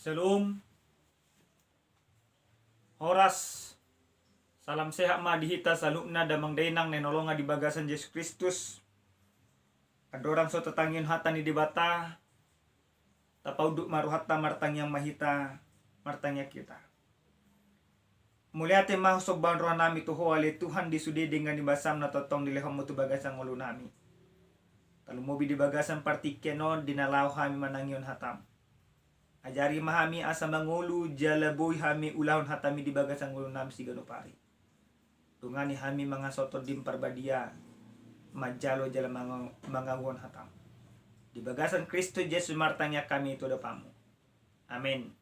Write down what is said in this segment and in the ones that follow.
Shalom, oras, salam sehat madihita salukna damang dainang nenolonga di bagasan Yesus Kristus. Adorang so tatangin hata ni dibata, tapauduk maruhata martang yang mahita, martangnya kita. Muliate mahu soban roh nami tuho ale Tuhan disudi dengan dibasam na totong dilehom tu bagasan ngulu nami. Kalau mobi di bagasan partikenon dinalau kami manangion hatam. Ajari mahami asa mangulu jalaboy hami ulahon hatami di bagasan ngulu nami sigano pari. Tungani hami mga soto dim parbadia majalo jala mangangon hatam. Di bagasan Kristo Yesus martangnya kami itu dapamu. Amin.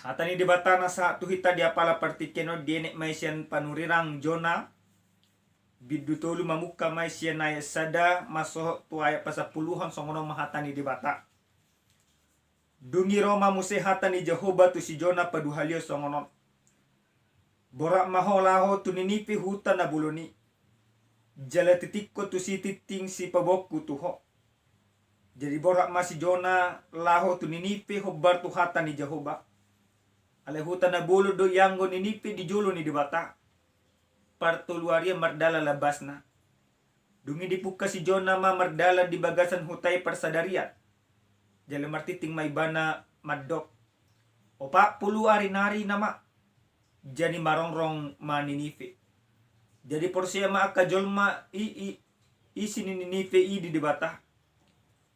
Hatani di batana sa tuhita dia pala partikeno dienek maisian panurirang Jona bidutulu mamuka maisian na sada maso tuaya pasapuluhan songono mahatani di bata. Dungi Roma musehatan ni Jehovah tu si Jona paduhalio songonon. Borak maholaho tu ninipi huta na buloni. Jala titikko tu si titing si pabokku tuho. Jadi borak masih Jona laho tu ninipi hobar tu hata ni Jehovah. Ale huta na bulo do yanggo ninipi di julo ni dibata. Partuluaria mardala labasna. Dungi dipuka si Jona ma mardala di bagasan hutai persadarian. Jala martiting may bana maddok. Opa pulu ari-nari nama. Jani marongrong maninifi. Jadi porsiya maakajolma isi ninifi di dibata.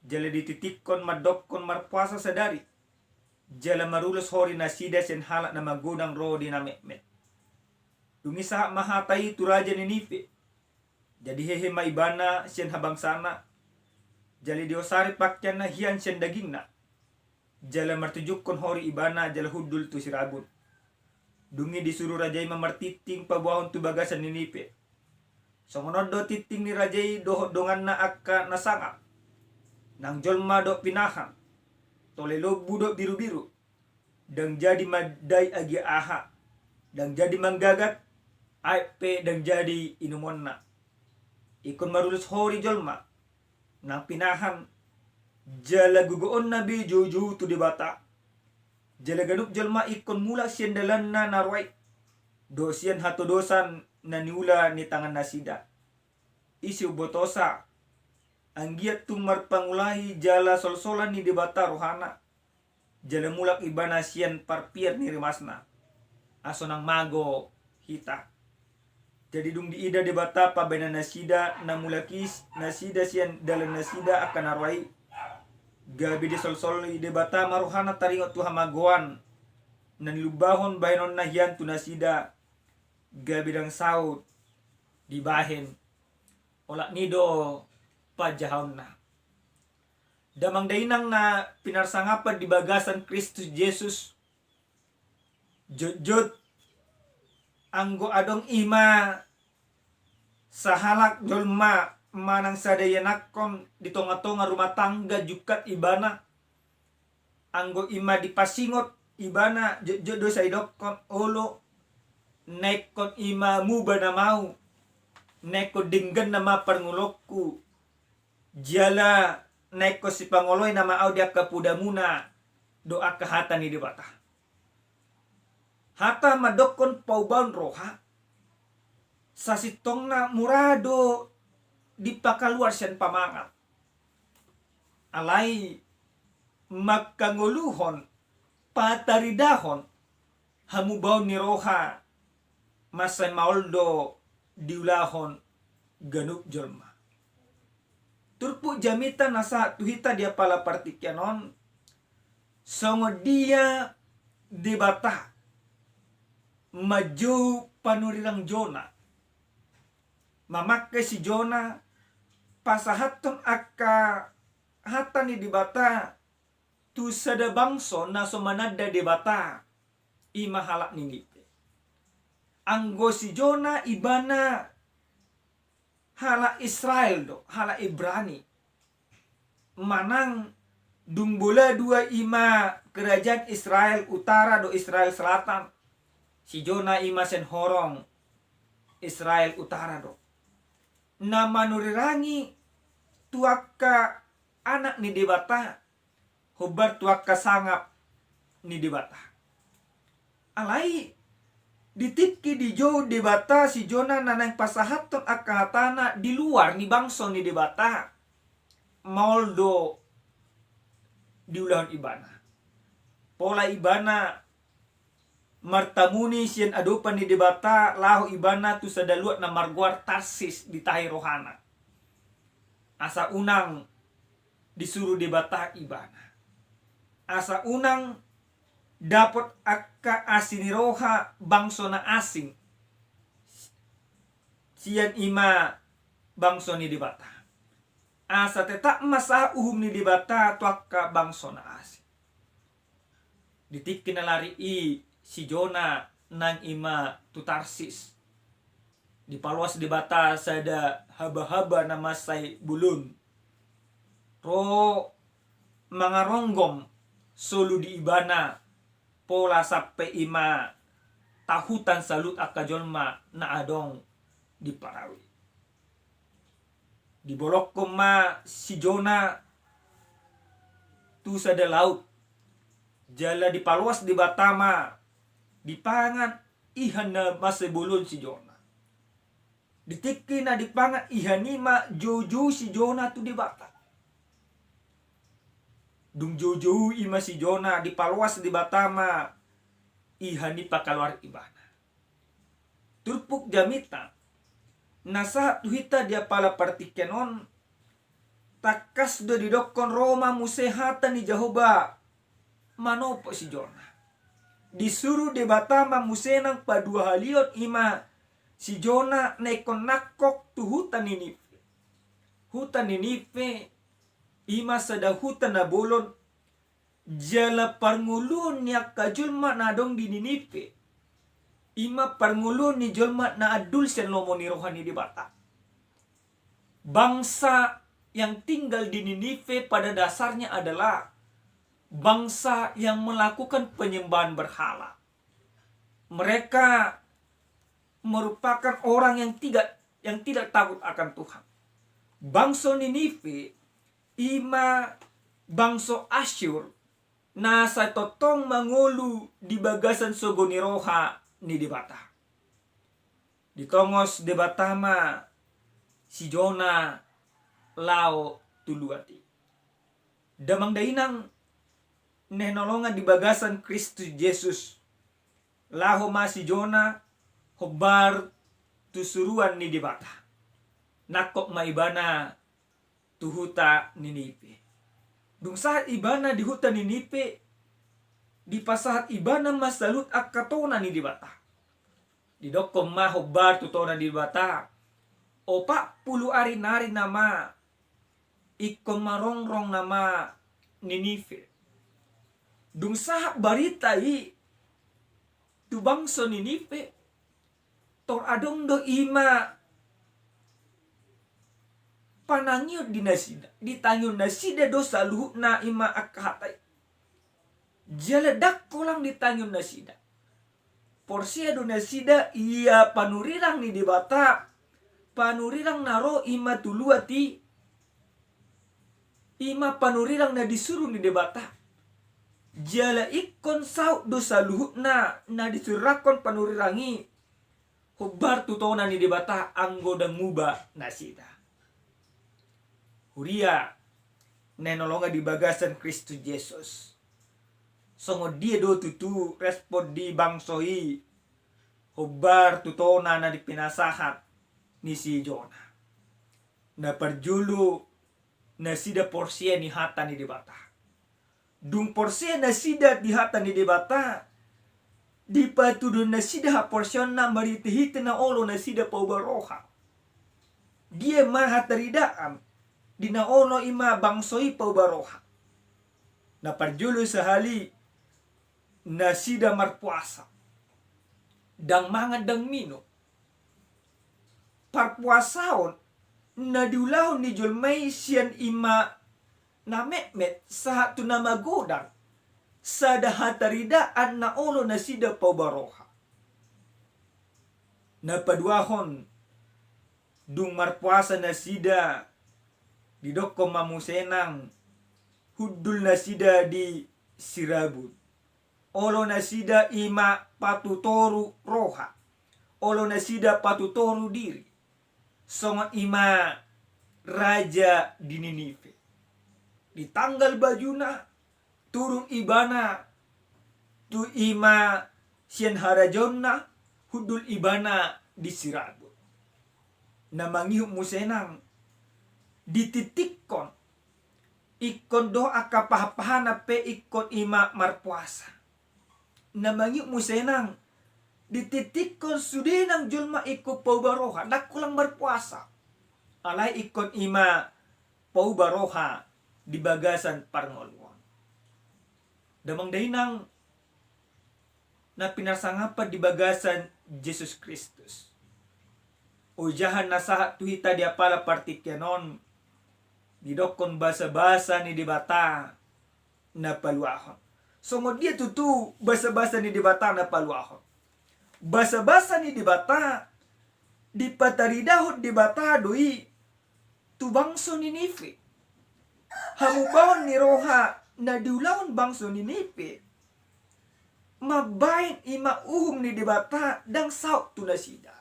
Jala dititikon maddokon marpuasa sadari. Jala marulos hori nasida sen halak na magunang roh di na mekmet. Dungi sa mahatay tu raja ninifi. Jadi hehe maibana sen habang sana. Jali diosari pakyan na hiyan siyan daging na. Jala martujuk kon hori ibana jala hudul tu sirabun. Dungi disuruh rajay mamartiting pabuahon tu bagasan ninipe. Songonod do titing ni rajay dohot dongan na akka nasanga. Nang jolma do pinahan. Tolelo budok biru-biru. Dang jadi maday agi aha. Dang jadi manggagat. Aipe dang jadi inumon na. Ikon marulus hori jolma. Nang pinahan jala gugoon na bi juju tu dibata. Jala ganup jalma ikon mula siyan dalan na narway. Do siyan hatodosan na niula ni tangan nasida. Isi ubotosa. Anggiat tumar pangulahi jala solsolan ni dibata rohana. Jala mulak ibana siyan parpier ni rimasna. Aso nang mago hita. Jadi dung diida debata pabena nasida namulakis nasida sian dalam nasida akan arwai gabi di sol-sol debata maruhana taringot tu hamagoan nan lubahon bainon nahian tu nasida gabi dang saud dibahen olak nido pajahon na damang dainang na pinarsangapan di bagasan Kristus Yesus jod anggo adong ima sahalak jolma manang sadayanakon di tonga-tonga rumah tangga jukat ibana anggo ima dipasingot ibana jodo saidokon olo nekon ima muba na mau neko dinggan nama pangulokku jala neko si pangoloy nama au dia kapudamuna doa kahatan ni dibata. Hata madokon pauban roha sasitong na murado dipakaluar siyan pamangat. Alay magkanguluhon pataridahon hamubaw ni roha masay maoldo diulahon ganup jolma. Turpu jamita nasa tuhita dia pala partikyanon songo dia dibata. Maju panurilang Jona. Mamakai si Jona pasahaton akka hata ni dibata tu sada bangso na somanada dibata imahalak ninipe. Anggo si Jona ibana hala Israel do, hala Ibrani. Manang dumbola dua ima kerajaan Israel utara do Israel selatan. Si Jona imasen horong Israel utara do. Na manurirangi tuaka anak ni debata. Hubar tuaka sangap ni debata. Alai ditipki di jo debata si Jona nanang pasahaton akahatana di luar ni bangso ni debata. Mauldo diulang ibana. Pola ibana martamuni sian adopan ni debata lahu ibana tu sadaluat na marguar Tarsis di tahi rohana. Asa unang disuruh debata ibana. Asa unang dapat akka asiniroha bangso na asing. Sian ima bangso ni debata. Asa tetap masa uhum ni debata tu akka bangso na asing. Ditik kinalari si Jona nang ima tu Tarsis. Di paluas debata sada haba-haba nama say bulun. Ro mangaronggom solu di ibana pola sape ima tahutan salut akajolma na adong di Parawi. Di bolok koma si Jona tu sada laut jala di paluas di Batama di pangan ihan na masebulun si Jona. Ditiki na di pangan ihanima jojo si Jona tu di bata. Dung jojo ima si Jona di paluas di Batama ihani pakaluar ibana. Turpuk jamita nasa tuhita dia pala partikenon takas do didokon Roma musehatan ni Jehoba manopo si Jona. Disuruh di Batama musenang padua halion ima si Jona nekon nakok tu hutan Ninive. Hutan Ninive ima sada hutan na bolon jala parngulun niya kajulma na dong di Ninive. Ima parngulun ni julma na adul siya lomo ni rohani di bata. Bangsa yang tinggal di Ninive pada dasarnya adalah bangsa yang melakukan penyembahan berhala. Mereka merupakan orang yang tidak takut akan Tuhan. Bangsa Ninive ima bangsa Asyur na sa totong mangulu di bagasan sogoni roha ni debata. Ditongos debatama si Jona lao tuluati. Damang dainang nenolongan di bagasan Kristus Yesus. Laho ma si Jona hobar tusuruan ni debata. Nakok maibana tuhuta Ninive. Dung saat ibana di hutan Ninive di pasahat ibana masalut akatona ni debata. Di dokom ma hobar tutona di debata. Opa puluh ari nari nama ikon marongrong nama Ninive. Dung saat barita tu bangsa Ninive tor adong do ima panangyo di nasida ditanyo nasida dosa luhuk na ima akahatai jaladak kolang ditanyo nasida porsia do nasida iya panurirang ni debata panurirang naro ima tuluati ima panurirang na disuruh ni debata jala ikon saut dosa luhuk na disurakon panurirangi hubar tutona ni debata anggo dan muba nasida. Huria nenolonga di bagasan Kristus Yesus. Songo dia do tutu respon di bangsoi hubar tutona na di pinasahat ni si Jona. Na perjulu nasida porsia ni hata ni debata. Dung porsia nasida di hata ni debata di patudo nasida porsion na maritihita na olo nasida paubaroha. Dia mahataridaan di naono ima bangsoi paubaroha. Na parjulo sahali nasida marpuasa. Dang mangan dang mino. Parpuasaon na diulahon ni julmay siyan ima na metmet sa tu na magodang sa dahataridaan na olo na sida paubaroha. Napaduahon dung marpuasa na sida didoko mamusenang hudul na sida di sirabut. olo nasida ima patutoru roha, olo nasida patutoru diri, songon ima raja di Ninive. Di tanggal bajuna turun ibana tu ima sian harajonna hudul ibana di Sirabut. Namangihu musenang dititikkon ikon doa kapahapahana pe ikon ima marpuasa. Namangihu musenang dititikkon sudinang julma ikut paubaroha nakulang berpuasa. Alai ikon ima paubaroha di bagasan parngoluan. Damang dainang na pinasangapa di bagasan Yesus Kristus. Ujahan nasahat tuhita dia pala partikyanon didokon basa-basa ni dibata na paluahon. So mo dia tutu basa-basa ni dibata na paluahon. Basa-basa ni dibata di pataridahon dibata doi tu bangso Ninive. Hamubawon ni roha na diulawon bangso Ninive. Mabain ima uhum ni dibata dang sauk tu nasida.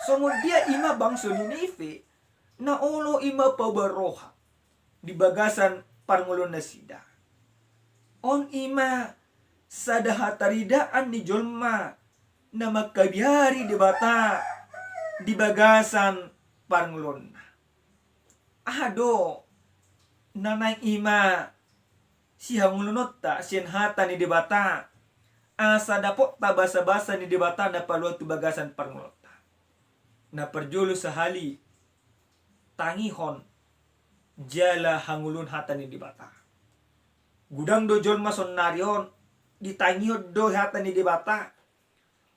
So dia ima bangso Ninive na olo ima pabaroha di bagasan parngulon nasida. On ima sadahataridaan ni jolma na magkabiari dibata di bagasan parngulon. Ado nanay ima si hangulunot ta siyan hata ni dibata asa dapot ta basa-basa ni dibata na paluat tu bagasan parngulot ta. Na perjulu sahali tangihon jala hangulun hata ni dibata. Gudang do jolma sonnarion ditangihon do hata ni dibata.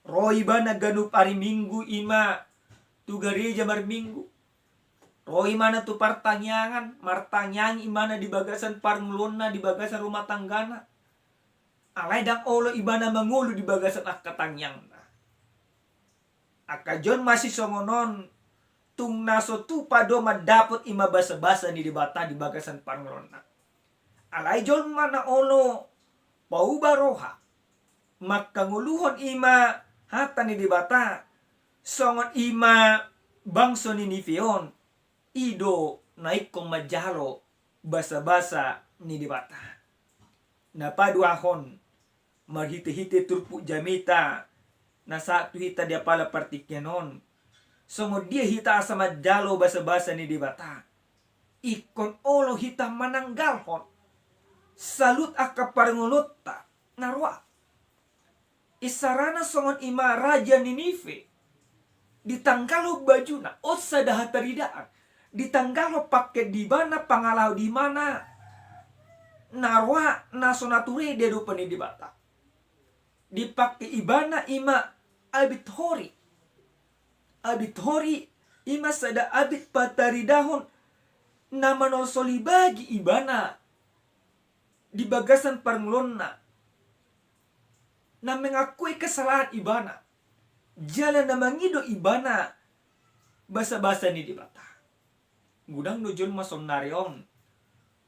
Roi bana ganup ari minggu ima tu gereja mar minggu. Roi mana tu martanyang imana di bagasan parngulonna di bagasan rumah tanggana. Alai dang olo ibana mangulu di bagasan akatangyang na. Akajon masih songonon tung naso tu pado madapot ima basa-basa ni dibata di bagasan parngulonna. Alai jon mana olo paubaroha makanguluhon ima hata ni dibata songon ima bangso Niniveon ido naik kong majalo basa-basa ni dibata. Napaduahon marhite-hite turpu jamita na satu hita dia pala partikyanon. Songo dia hita asa majalo basa-basa ni dibata. Ikon olo hita mananggalhon. Salut aka parngulota narwa. Isarana songon ima raja Ninive. Ditanggalo bajuna osa dahataridaan. Ditanggalo pakai di mana pangalau di mana narwa nasonature dedo pani dibata. Dipakai ibana ima abit hori ima sada abit pataridahon nama nosoli bagi ibana di bagasan parngulonna na mengakui kesalahan ibana jalan na mangido ibana basa-basa ni dibata. Gudang dojon masonnarion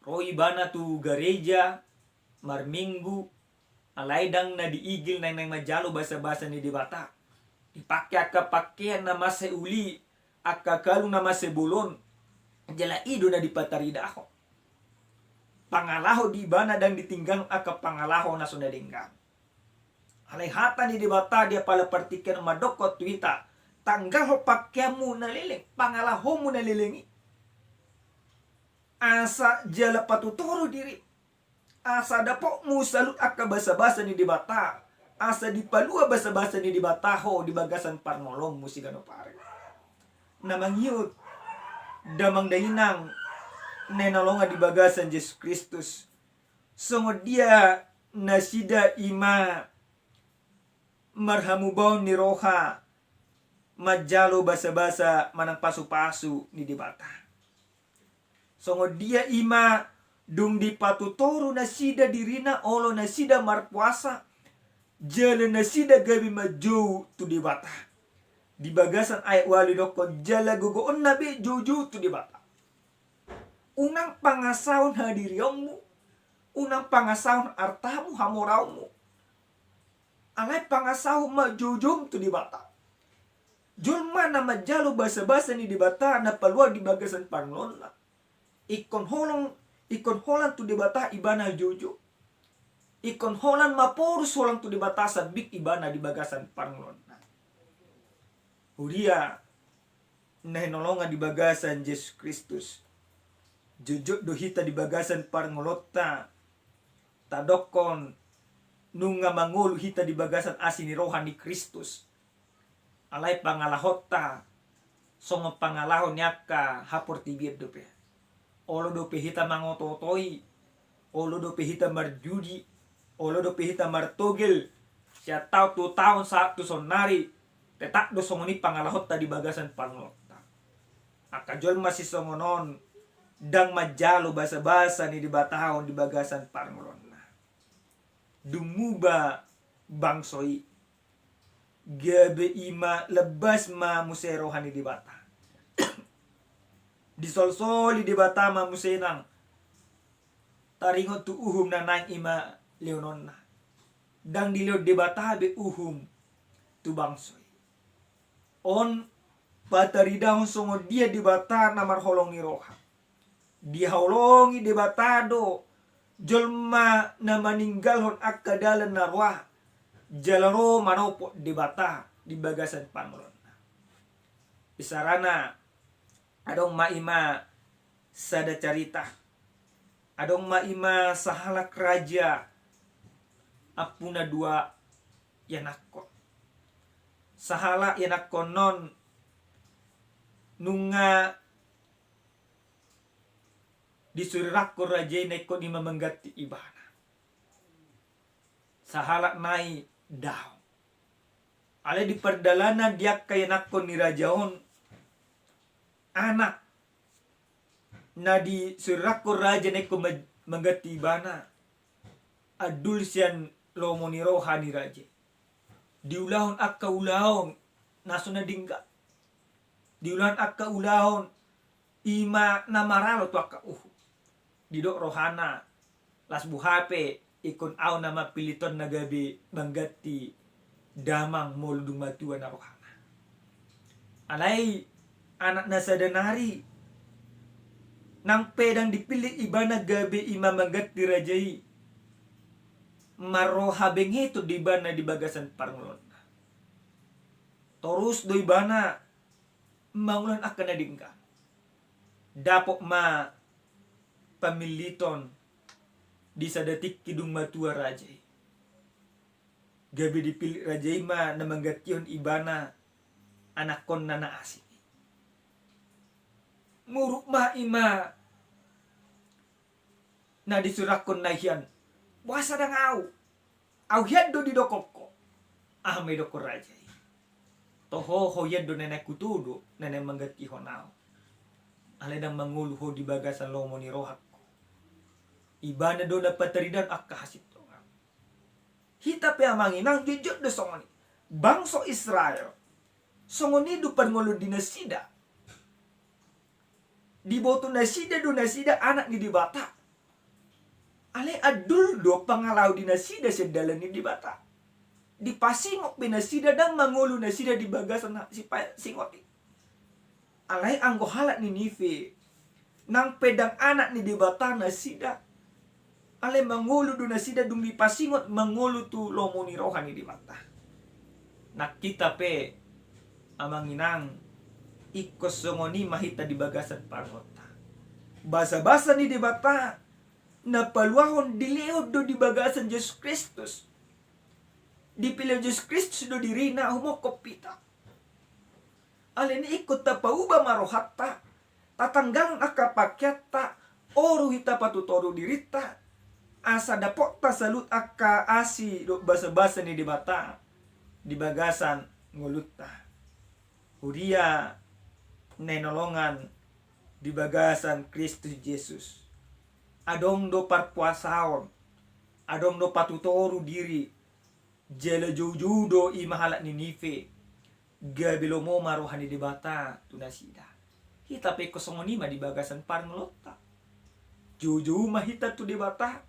ro ibana tu gereja mar minggu alaidang na diigil nang majalo basa-basa ni dibata. Dipakai aka pakaian na masa uli aka kalung na masa bulon jala ido na dipataridaho. Pangalaho di ibana dang ditinggang aka pangalaho na sunadinggang. Alay hata ni dibata dia pala partikan madokot tuita tanggal ho pakyamu naliling pangalaho mo nalilingi. Asa jala patutoro diri. Asa dapo mu salut aka basa-basa ni dibata. Asa dipalua basa-basa ni dibata ho di bagasan parngolong musigano pare. Namangyut damang dainang nenalonga di bagasan Yesus Kristus. Songo dia nasida ima marhamubaw ni roha majalo basa-basa manang pasu-pasu ni dibata. Songo dia ima dung di patutoro nasida dirina olo nasida marpuasa jala nasida gabi majou tu dibata. Di bagasan ayat wali doko jala gogoon nabi jojo tu dibata. Unang pangasahon hadiriyongmu unang pangasahon artamu hamoraumu. Alay pangasahon majujum tu di bata. Julma na majalo basa-basa ni di bata na paluar di bagasan panglon na. Ikon holang tu di bata ibana juju. Ikon holan mapurus holang tu di bata sabik ibana di bagasan panglon na. Uria na hinolongan di bagasan Yesus Kristus. Jujut dohita di bagasan parngolota. Tadokon nunga mangulu hita di bagasan asini rohani Kristus. Alay pangalahota songo pangalahon nyaka hapor tibir dope. Olo dope hita mangototoi. Olo dope hita marjudi. Olo dope hita martogel. Siya tau tu tahun satu sonari. Tetak do songoni pangalahota di bagasan panglota. Akajol masih songonon. Dang majalo basa-basa ni di batahon di bagasan panglona. Dumuba bangsoi. Gabe ima lebas ma muserohani di bata. Disolsoli di bata ma musenang. Taringot tu uhum na nang ima leononna. Dang diliot di bata be uhum tu bangsoi. On pataridahon songo dia di bata namar holongi roha. Dia holongi di batado. Jolma na maninggalhon akadalan narwah. Jalaro manopo di bata di bagasan panglon. Isarana adong maima sada carita. Adong maima sahalak raja. Apuna dua yanakon. Sahala yanakon non nunga disurirako raja neko ni memenggati ibana. Sahala nai daw. Ale di perdalanan dia kaya nakon ni rajaon anak na di surako raja neko menggati ibana. Adul sian lomo ni rohani raja. Diulahon akka ulahon naso na dingga. Diulahon akka ulahon ima namaralo to akka didok rohana las buhape ikon aw nama piliton na gabi manggati damang moldung matua na rohana. Alay anak na sadanari nang pedang dipilih ibana gabi ima manggati rajai maroha bengito di bana di bagasan parngolon. Torus do ibana mangulan akan nadingka. Dapok ma pamiliton di sadatik kidung matua rajai. Gabi dipilih rajai ma na manggation ibana anakon na naasi. Muruk ma ima na disurakon na hiyan. Wasa dang au hiyan do di dokoko. May doko rajai. Toho hoyan do nenek kutudo nenek manggati honao. Aledang manguluho di bagasan lomo ni rohak. Ibana do dapat teridan akka hasit to. Hita pe amanginang jujur do songoni. Bangso Israel. Songoni do pangolo dinasida. Di boto nasida do nasida anak ni di bata. Ale adul do pangalau dinasida sedalan ni di bata. Di pasingok binasida dan mangulu nasida di bagasan si singoti. Alay anggo halak ni Nive. Nang pedang anak ni di bata nasida. Ale mangulu do nasida dung di pasingot mangulu tu lomo ni rohani di bata. Nak kita pe amanginang ikos songoni mahita di bagasan parngota. Basa-basa ni di bata na paluahon dileod do di bagasan Yesus Kristus. Dipilih Yesus Kristus do dirina humokop pita. Alin ikut tapauba marohatta. Tatanggang akapakyata. Oru hita patutoru dirita. Asa dapot ta salut akka asi do basa-basa ni di bata. Di bagasan ngulutta. Huria nenolongan di bagasan Kristus Yesus. Adong do parpuasaon. Adong do patutoru diri. Jela jujudo imahalak ni Nive. Gabilomo marohani di bata tunasida. Hita pe kosongonima di bagasan parngolota. Juju mahita tu di bata.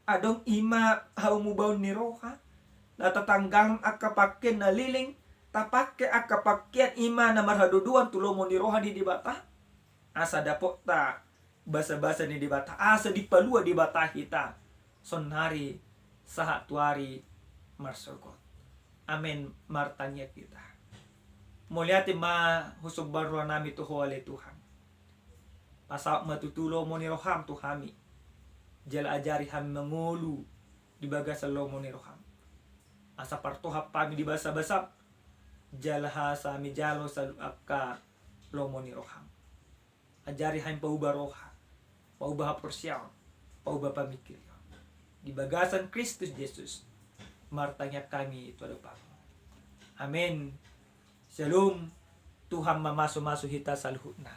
adong ima haumubaw ni roha natatanggang akapakken na liling tapakke akapakyan ima na marhaduduan tulomo ni roha di dibata asa dapo ta basa-basa ni dibata asa dipalua dibata hita sonari saha tuari marsogot amen martanya kita mulyati ma husog barwa nami tuho ale Tuhan pasak matutulo mo ni roham tuhami jala ajari hami mangulu di bagas lomo ni roham asa partohap pami di basa-basa jalaha sa mi jalo sa akka lomo ni roham ajari hami paubah roha paubah persyaw paubah pamikir di bagasan Kristus Yesus martanya kami itu ada Bapak amin shalom Tuhan mamaso-maso hita sa luhut na